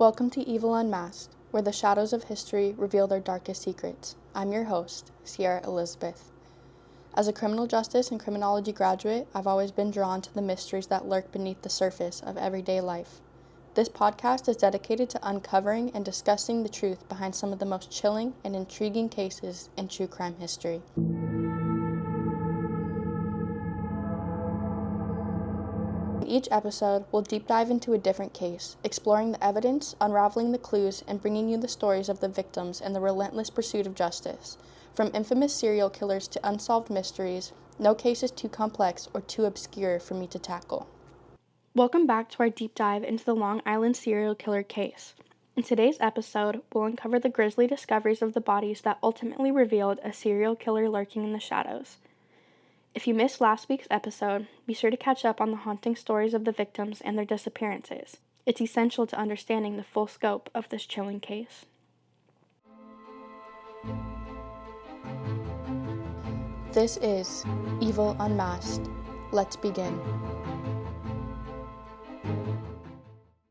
Welcome to Evil Unmasked, where the shadows of history reveal their darkest secrets. I'm your host, Sierra Elizabeth. As a criminal justice and criminology graduate, I've always been drawn to the mysteries that lurk beneath the surface of everyday life. This podcast is dedicated to uncovering and discussing the truth behind some of the most chilling and intriguing cases in true crime history. In each episode, we'll deep dive into a different case, exploring the evidence, unraveling the clues, and bringing you the stories of the victims and the relentless pursuit of justice. From infamous serial killers to unsolved mysteries, no case is too complex or too obscure for me to tackle. Welcome back to our deep dive into the Long Island serial killer case. In today's episode, we'll uncover the grisly discoveries of the bodies that ultimately revealed a serial killer lurking in the shadows. If you missed last week's episode, be sure to catch up on the haunting stories of the victims and their disappearances. It's essential to understanding the full scope of this chilling case. This is Evil Unmasked. Let's begin.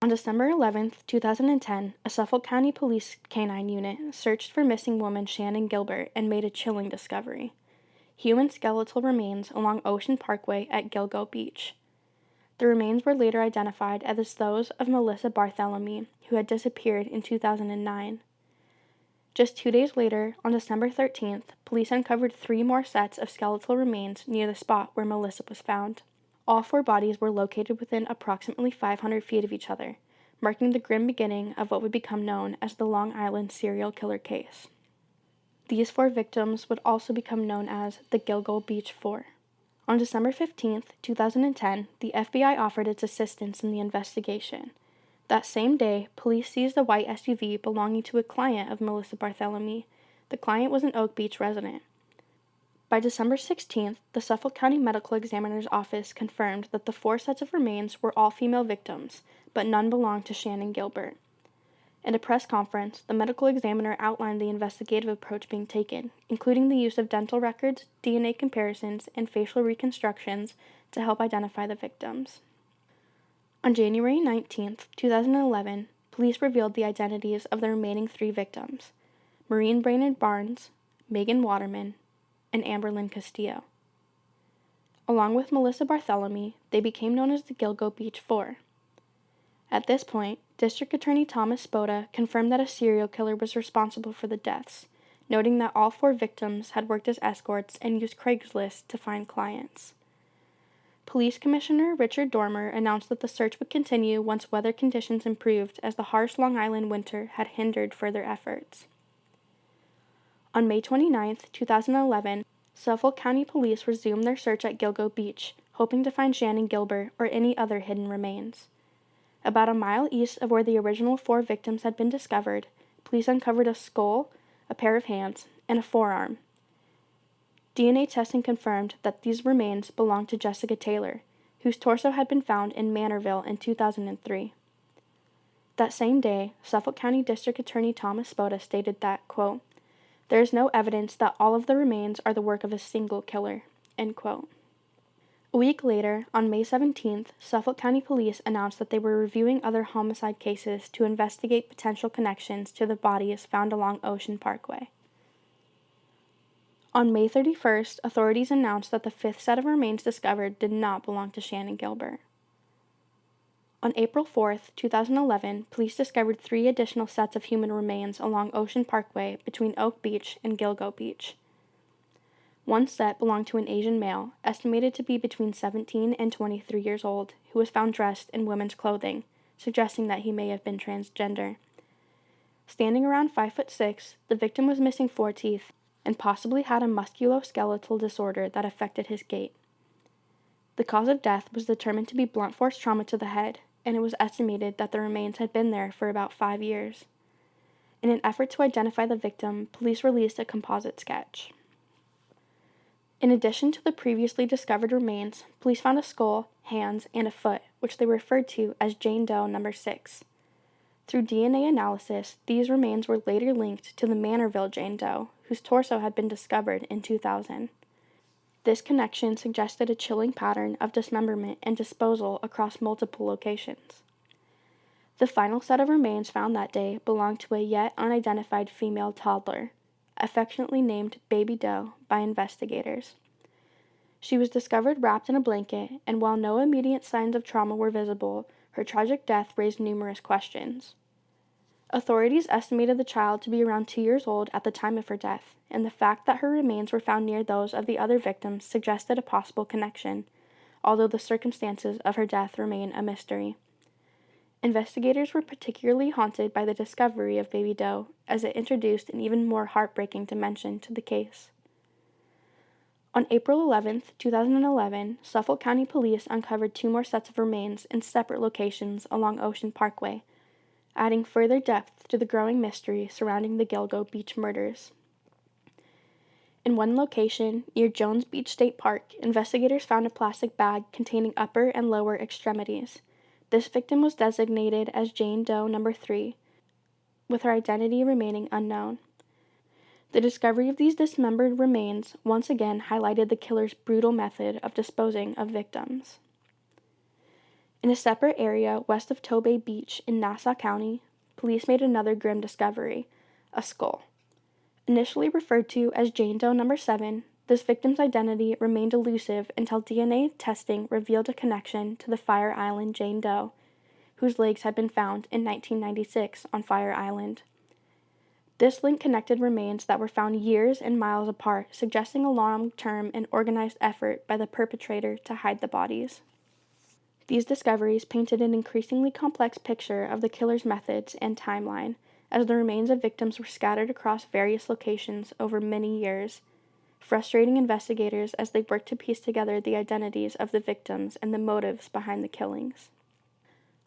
On December 11, 2010, a Suffolk County Police Canine Unit searched for missing woman Shannon Gilbert and made a chilling discovery: human skeletal remains along Ocean Parkway at Gilgo Beach. The remains were later identified as those of Melissa Bartholomew, who had disappeared in 2009. Just 2 days later, on December 13th, police uncovered 3 more sets of skeletal remains near the spot where Melissa was found. All 4 bodies were located within approximately 500 feet of each other, marking the grim beginning of what would become known as the Long Island serial killer case. These 4 victims would also become known as the Gilgo Beach 4. On December 15, 2010, the FBI offered its assistance in the investigation. That same day, police seized a white SUV belonging to a client of Melissa Bartholomew. The client was an Oak Beach resident. By December 16th, the Suffolk County Medical Examiner's Office confirmed that the 4 sets of remains were all female victims, but none belonged to Shannon Gilbert. In a press conference, the medical examiner outlined the investigative approach being taken, including the use of dental records, DNA comparisons, and facial reconstructions to help identify the victims. On January 19, 2011, police revealed the identities of the remaining 3 victims: Maureen Brainerd Barnes, Megan Waterman, and Amberlynn Castillo. Along with Melissa Bartholomew, they became known as the Gilgo Beach 4. At this point, District Attorney Thomas Spota confirmed that a serial killer was responsible for the deaths, noting that all 4 victims had worked as escorts and used Craigslist to find clients. Police Commissioner Richard Dormer announced that the search would continue once weather conditions improved, as the harsh Long Island winter had hindered further efforts. On May 29, 2011, Suffolk County Police resumed their search at Gilgo Beach, hoping to find Shannon Gilbert or any other hidden remains. About a mile east of where the original 4 victims had been discovered, police uncovered a skull, a pair of hands, and a forearm. DNA testing confirmed that these remains belonged to Jessica Taylor, whose torso had been found in Manorville in 2003. That same day, Suffolk County District Attorney Thomas Spota stated that, quote, "There is no evidence that all of the remains are the work of a single killer," end quote. A week later, on May 17th, Suffolk County Police announced that they were reviewing other homicide cases to investigate potential connections to the bodies found along Ocean Parkway. On May 31st, authorities announced that the 5th set of remains discovered did not belong to Shannon Gilbert. On April 4th, 2011, police discovered 3 additional sets of human remains along Ocean Parkway between Oak Beach and Gilgo Beach. One set belonged to an Asian male, estimated to be between 17 and 23 years old, who was found dressed in women's clothing, suggesting that he may have been transgender. Standing around 5'6", the victim was missing 4 teeth and possibly had a musculoskeletal disorder that affected his gait. The cause of death was determined to be blunt force trauma to the head, and it was estimated that the remains had been there for about 5 years. In an effort to identify the victim, police released a composite sketch. In addition to the previously discovered remains, police found a skull, hands, and a foot, which they referred to as Jane Doe No. 6. Through DNA analysis, these remains were later linked to the Manorville Jane Doe, whose torso had been discovered in 2000. This connection suggested a chilling pattern of dismemberment and disposal across multiple locations. The final set of remains found that day belonged to a yet unidentified female toddler, affectionately named Baby Doe by investigators. She was discovered wrapped in a blanket, and while no immediate signs of trauma were visible, her tragic death raised numerous questions. Authorities estimated the child to be around 2 years old at the time of her death, and the fact that her remains were found near those of the other victims suggested a possible connection, although the circumstances of her death remain a mystery. Investigators were particularly haunted by the discovery of Baby Doe, as it introduced an even more heartbreaking dimension to the case. On April 11, 2011, Suffolk County Police uncovered 2 more sets of remains in separate locations along Ocean Parkway, adding further depth to the growing mystery surrounding the Gilgo Beach murders. In one location, near Jones Beach State Park, investigators found a plastic bag containing upper and lower extremities. This victim was designated as Jane Doe No. 3, with her identity remaining unknown. The discovery of these dismembered remains once again highlighted the killer's brutal method of disposing of victims. In a separate area west of Tobay Beach in Nassau County, police made another grim discovery: a skull. Initially referred to as Jane Doe No. 7, this victim's identity remained elusive until DNA testing revealed a connection to the Fire Island Jane Doe, whose legs had been found in 1996 on Fire Island. This link connected remains that were found years and miles apart, suggesting a long-term and organized effort by the perpetrator to hide the bodies. These discoveries painted an increasingly complex picture of the killer's methods and timeline, as the remains of victims were scattered across various locations over many years, frustrating investigators as they worked to piece together the identities of the victims and the motives behind the killings.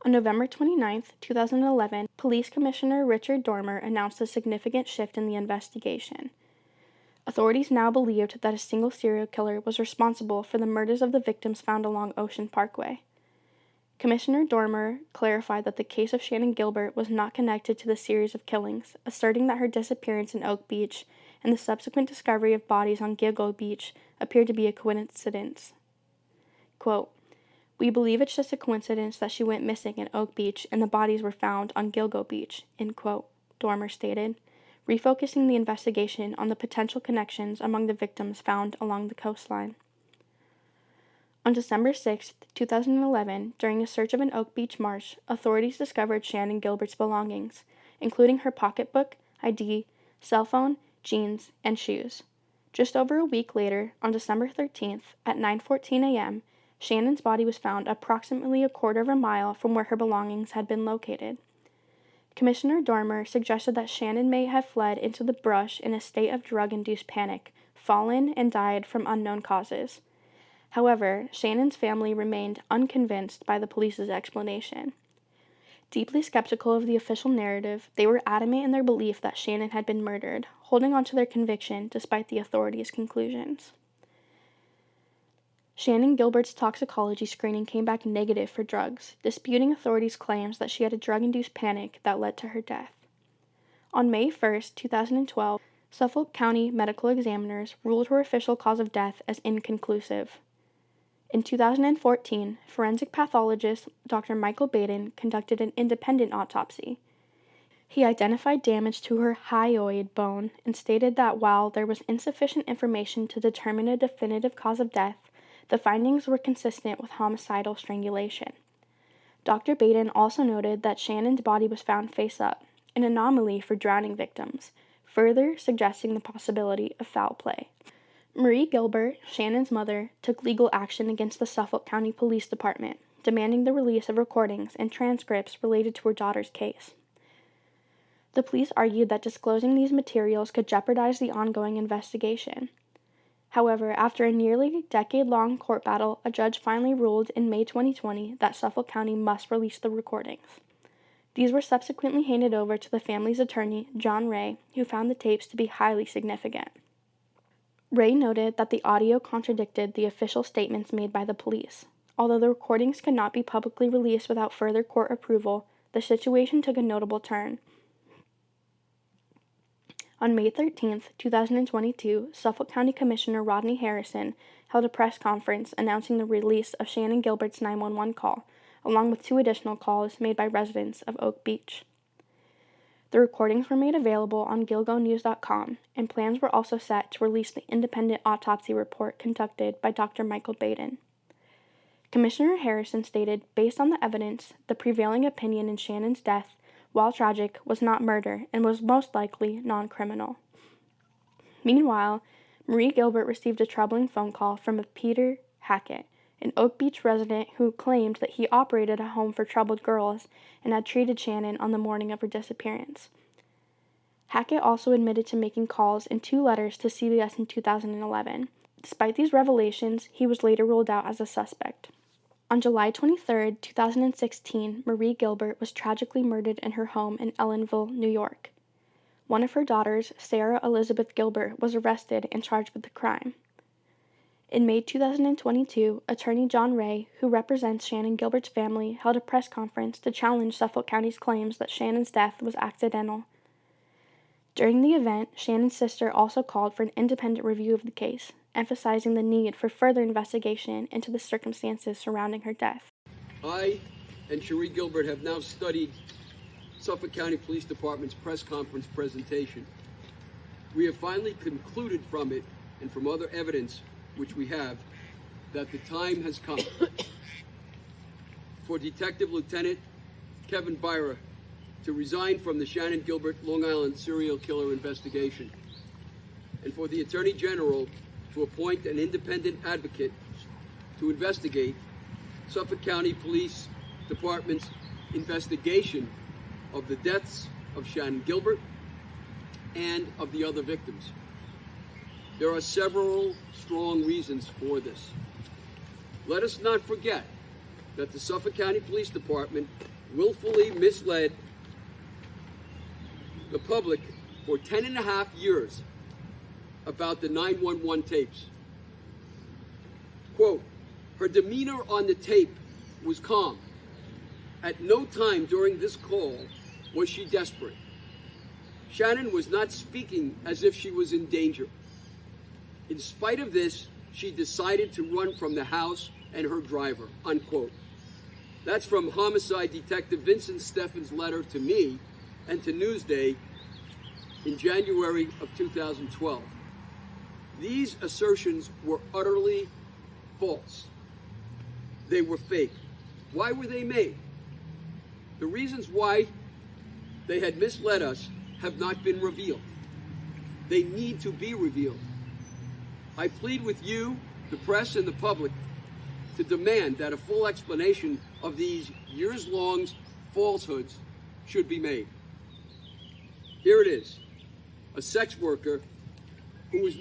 On November 29, 2011, Police Commissioner Richard Dormer announced a significant shift in the investigation. Authorities now believed that a single serial killer was responsible for the murders of the victims found along Ocean Parkway. Commissioner Dormer clarified that the case of Shannan Gilbert was not connected to the series of killings, asserting that her disappearance in Oak Beach and the subsequent discovery of bodies on Gilgo Beach appeared to be a coincidence. Quote, "We believe it's just a coincidence that she went missing in Oak Beach and the bodies were found on Gilgo Beach," end quote, Dormer stated, refocusing the investigation on the potential connections among the victims found along the coastline. On December 6, 2011, during a search of an Oak Beach marsh, authorities discovered Shannan Gilbert's belongings, including her pocketbook, ID, cell phone, jeans, and shoes. Just over a week later, on December 13th, at 9:14 a.m., Shannan's body was found approximately a quarter of a mile from where her belongings had been located. Commissioner Dormer suggested that Shannan may have fled into the brush in a state of drug-induced panic, fallen, and died from unknown causes. However, Shannan's family remained unconvinced by the police's explanation. Deeply skeptical of the official narrative, they were adamant in their belief that Shannan had been murdered, holding on to their conviction despite the authorities' conclusions. Shannan Gilbert's toxicology screening came back negative for drugs, disputing authorities' claims that she had a drug-induced panic that led to her death. On May 1, 2012, Suffolk County medical examiners ruled her official cause of death as inconclusive. In 2014, forensic pathologist Dr. Michael Baden conducted an independent autopsy. He identified damage to her hyoid bone and stated that while there was insufficient information to determine a definitive cause of death, the findings were consistent with homicidal strangulation. Dr. Baden also noted that Shannan's body was found face up, an anomaly for drowning victims, further suggesting the possibility of foul play. Marie Gilbert, Shannan's mother, took legal action against the Suffolk County Police Department, demanding the release of recordings and transcripts related to her daughter's case. The police argued that disclosing these materials could jeopardize the ongoing investigation. However, after a nearly decade-long court battle, a judge finally ruled in May 2020 that Suffolk County must release the recordings. These were subsequently handed over to the family's attorney, John Ray, who found the tapes to be highly significant. Ray noted that the audio contradicted the official statements made by the police. Although the recordings could not be publicly released without further court approval, the situation took a notable turn. On May 13, 2022, Suffolk County Commissioner Rodney Harrison held a press conference announcing the release of Shannan Gilbert's 911 call, along with 2 additional calls made by residents of Oak Beach. The recordings were made available on gilgonews.com, and plans were also set to release the independent autopsy report conducted by Dr. Michael Baden. Commissioner Harrison stated, based on the evidence, the prevailing opinion in Shannon's death, while tragic, was not murder and was most likely non-criminal. Meanwhile, Marie Gilbert received a troubling phone call from a Peter Hackett, an Oak Beach resident who claimed that he operated a home for troubled girls and had treated Shannon on the morning of her disappearance. Hackett also admitted to making calls in 2 letters to CBS in 2011. Despite these revelations, he was later ruled out as a suspect. On July 23, 2016, Marie Gilbert was tragically murdered in her home in Ellenville, New York. One of her daughters, Sarah Elizabeth Gilbert, was arrested and charged with the crime. In May 2022, attorney John Ray, who represents Shannon Gilbert's family, held a press conference to challenge Suffolk County's claims that Shannon's death was accidental. During the event, Shannon's sister also called for an independent review of the case, emphasizing the need for further investigation into the circumstances surrounding her death. I and Cherie Gilbert have now studied Suffolk County Police Department's press conference presentation. We have finally concluded from it and from other evidence which we have that the time has come for Detective Lieutenant Kevin Byra to resign from the Shannon Gilbert Long Island serial killer investigation, and for the Attorney General to appoint an independent advocate to investigate Suffolk County Police Department's investigation of the deaths of Shannon Gilbert and of the other victims. There are several strong reasons for this. Let us not forget that the Suffolk County Police Department willfully misled the public for 10.5 years about the 911 tapes. Quote, her demeanor on the tape was calm. At no time during this call was she desperate. Shannon was not speaking as if she was in danger. In spite of this, she decided to run from the house and her driver, unquote. That's from Homicide Detective Vincent Steffen's letter to me and to Newsday in January of 2012. These assertions were utterly false. They were fake. Why were they made? The reasons why they had misled us have not been revealed. They need to be revealed. I plead with you, the press, and the public to demand that a full explanation of these years-long falsehoods should be made. Here it is. A sex worker who was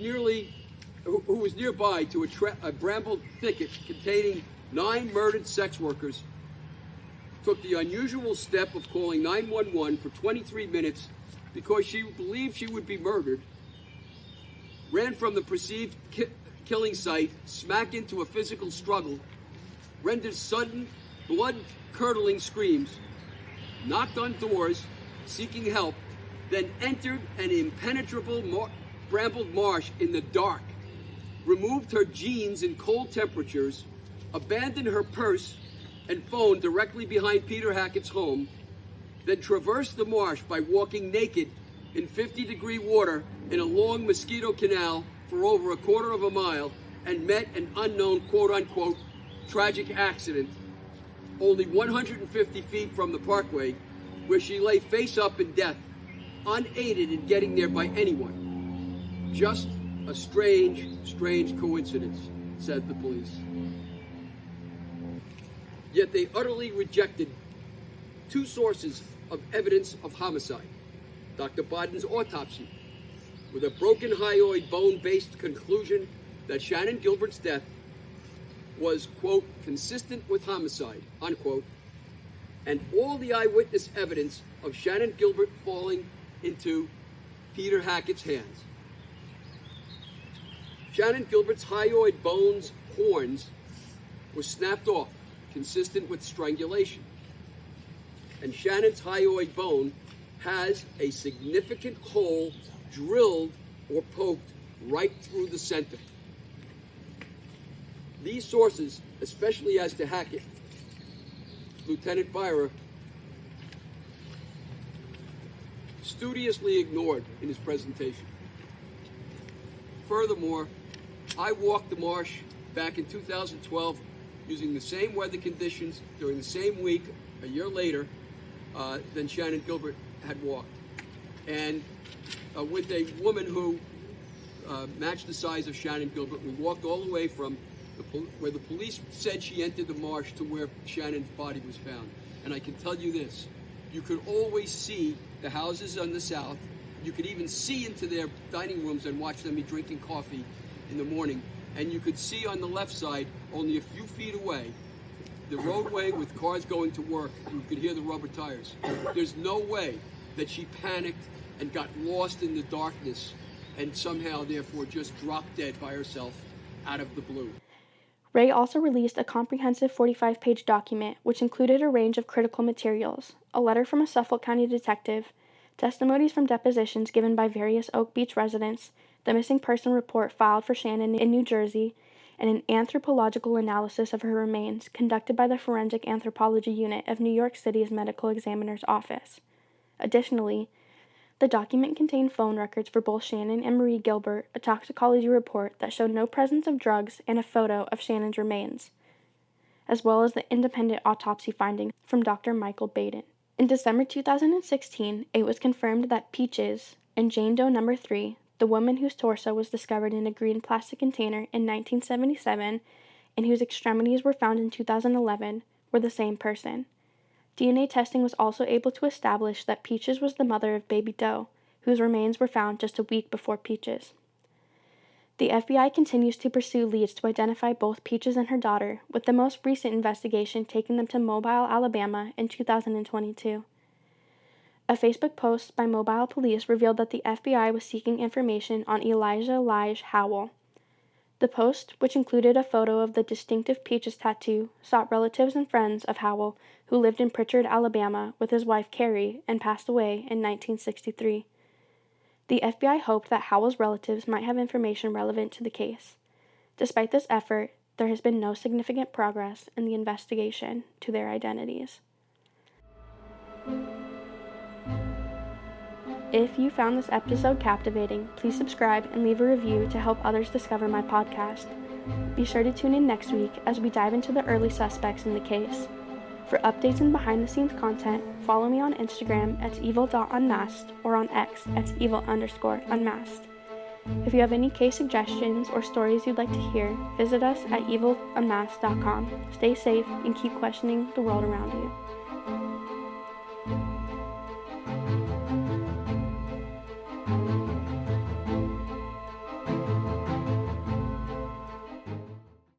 nearby to a bramble thicket containing 9 murdered sex workers took the unusual step of calling 911 for 23 minutes because she believed she would be murdered, ran from the perceived killing site smack into a physical struggle, rendered sudden, blood-curdling screams, knocked on doors seeking help, then entered an impenetrable brambled marsh in the dark, removed her jeans in cold temperatures, abandoned her purse and phone directly behind Peter Hackett's home, then traversed the marsh by walking naked in 50-degree water in a long mosquito canal for over 1/4 mile and met an unknown quote-unquote tragic accident only 150 feet from the parkway, where she lay face up in death, unaided in getting there by anyone. Just a strange, strange coincidence, said the police. Yet they utterly rejected 2 sources of evidence of homicide. Dr. Baden's autopsy, with a broken hyoid bone-based conclusion that Shannon Gilbert's death was, quote, consistent with homicide, unquote, and all the eyewitness evidence of Shannon Gilbert falling into Peter Hackett's hands. Shannon Gilbert's hyoid bone's horns were snapped off, consistent with strangulation. And Shannon's hyoid bone has a significant hole drilled or poked right through the center. These sources, especially as to Hackett, Lieutenant Byra studiously ignored in his presentation. Furthermore, I walked the marsh back in 2012 using the same weather conditions during the same week, a year later, than Shannon Gilbert had walked. And with a woman who matched the size of Shannon Gilbert, we walked all the way from where the police said she entered the marsh to where Shannon's body was found. And I can tell you this, you could always see the houses on the south. You could even see into their dining rooms and watch them be drinking coffee in the morning. And you could see on the left side, only a few feet away, the roadway with cars going to work, and you could hear the rubber tires. There's no way that she panicked and got lost in the darkness and somehow, therefore, just dropped dead by herself out of the blue. Ray also released a comprehensive 45-page document which included a range of critical materials, a letter from a Suffolk County detective, testimonies from depositions given by various Oak Beach residents, the missing person report filed for Shannon in New Jersey, and an anthropological analysis of her remains conducted by the Forensic Anthropology Unit of New York City's Medical Examiner's Office. Additionally, the document contained phone records for both Shannon and Marie Gilbert, a toxicology report that showed no presence of drugs, and a photo of Shannon's remains, as well as the independent autopsy findings from Dr. Michael Baden. In December 2016, it was confirmed that Peaches and Jane Doe No. 3, the woman whose torso was discovered in a green plastic container in 1977 and whose extremities were found in 2011, were the same person. DNA testing was also able to establish that Peaches was the mother of baby Doe, whose remains were found just a week before Peaches. The FBI continues to pursue leads to identify both Peaches and her daughter, with the most recent investigation taking them to Mobile, Alabama in 2022. A Facebook post by Mobile Police revealed that the FBI was seeking information on Elijah Howell. The post, which included a photo of the distinctive Peaches tattoo, sought relatives and friends of Howell who lived in Pritchard, Alabama, with his wife Carrie and passed away in 1963. The FBI hoped that Howell's relatives might have information relevant to the case. Despite this effort, there has been no significant progress in the investigation to their identities. If you found this episode captivating, please subscribe and leave a review to help others discover my podcast. Be sure to tune in next week as we dive into the early suspects in the case. For updates and behind-the-scenes content, follow me on Instagram at evil.unmasked or on X at evil_unmasked. If you have any case suggestions or stories you'd like to hear, visit us at evilunmasked.com. Stay safe and keep questioning the world around you.